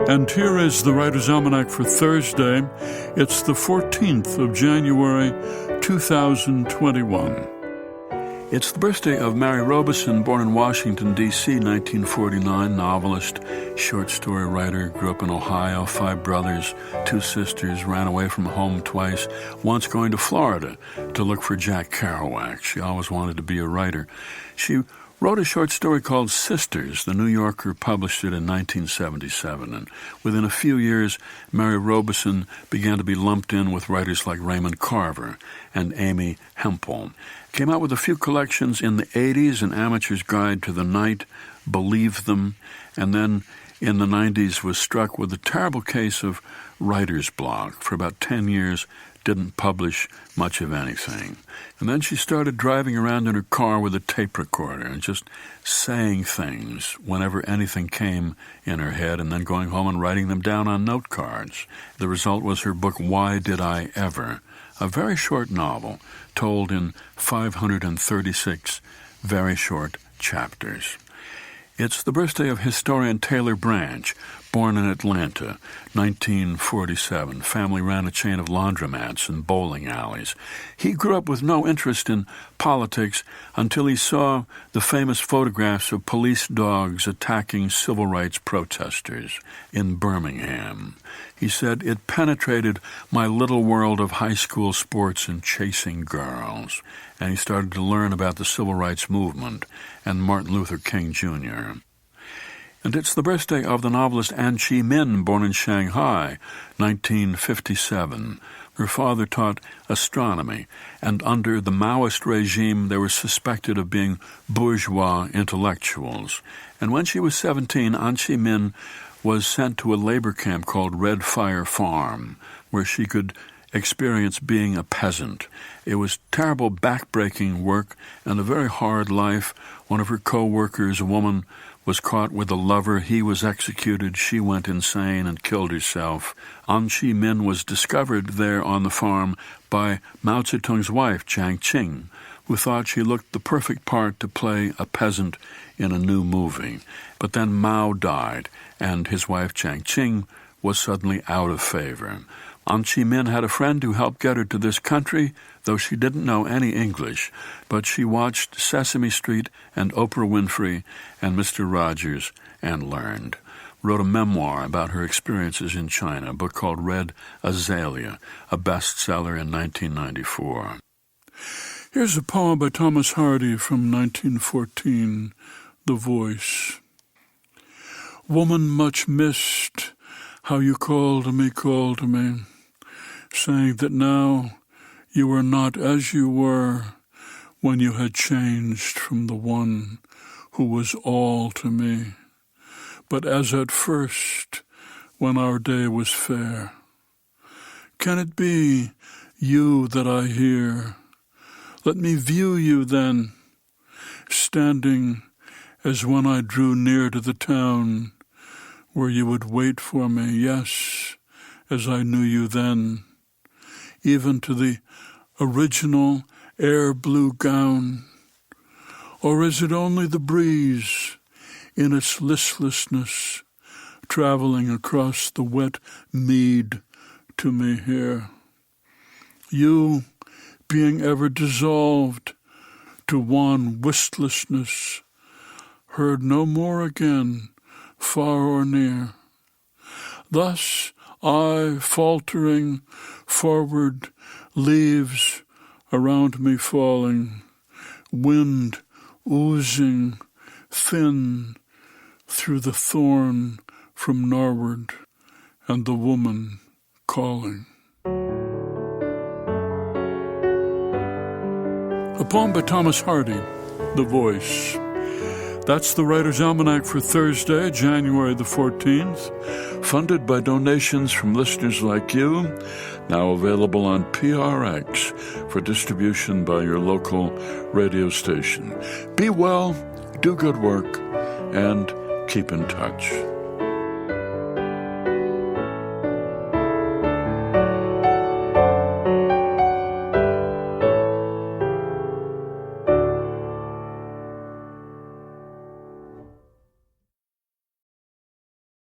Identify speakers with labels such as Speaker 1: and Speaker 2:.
Speaker 1: And here is the Writer's Almanac for Thursday. It's the 14th of January, 2021. It's the birthday of Mary Robeson, born in Washington, D.C., 1949, novelist, short story writer, grew up in Ohio, 5 brothers, 2 sisters, ran away from home twice, once going to Florida to look for Jack Kerouac. She always wanted to be a writer. She wrote a short story called Sisters. The New Yorker published it in 1977, and within a few years, Mary Robeson began to be lumped in with writers like Raymond Carver and Amy Hempel. Came out with a few collections in the 80s, An Amateur's Guide to the Night, Believe Them, and then in the 90s was struck with a terrible case of writer's block. For about 10 years, didn't publish much of anything. And then she started driving around in her car with a tape recorder and just saying things whenever anything came in her head, and then going home and writing them down on note cards. The result was her book, Why Did I Ever? A very short novel told in 536 very short chapters. It's the birthday of historian Taylor Branch, born in Atlanta, 1947. Family ran a chain of laundromats and bowling alleys. He grew up with no interest in politics until he saw the famous photographs of police dogs attacking civil rights protesters in Birmingham. He said, "It penetrated my little world of high school sports and chasing girls." And he started to learn about the civil rights movement and Martin Luther King Jr. And it's the birthday of the novelist Anchee Min, born in Shanghai, 1957. Her father taught astronomy, and under the Maoist regime they were suspected of being bourgeois intellectuals. And when she was 17, Anchee Min was sent to a labor camp called Red Fire Farm, where she could experience being a peasant. It was terrible, back-breaking work and a very hard life. One of her co-workers, a woman, was caught with a lover. He was executed. She went insane and killed herself. Anchee Min was discovered there on the farm by Mao Zedong's wife, Jiang Qing, who thought she looked the perfect part to play a peasant in a new movie. But then Mao died, and his wife, Jiang Qing, was suddenly out of favor. Anchee Min had a friend who helped get her to this country, though she didn't know any English, but she watched Sesame Street and Oprah Winfrey and Mr. Rogers and learned. Wrote a memoir about her experiences in China, a book called Red Azalea, a bestseller in 1994. Here's a poem by Thomas Hardy from 1914, The Voice. Woman much missed, how you called me, saying that now you were not as you were when you had changed from the one who was all to me, but as at first when our day was fair. Can it be you that I hear? Let me view you then, standing as when I drew near to the town where you would wait for me, yes, as I knew you then, even to the original air-blue gown? Or is it only the breeze in its listlessness traveling across the wet mead to me here? You being ever dissolved to wan wistlessness, heard no more again, far or near. Thus I, faltering forward, leaves around me falling, wind oozing thin through the thorn from norward, and the woman calling. A poem by Thomas Hardy, The Voice. That's the Writer's Almanac for Thursday, January the 14th, funded by donations from listeners like you, now available on PRX for distribution by your local radio station. Be well, do good work, and keep in touch.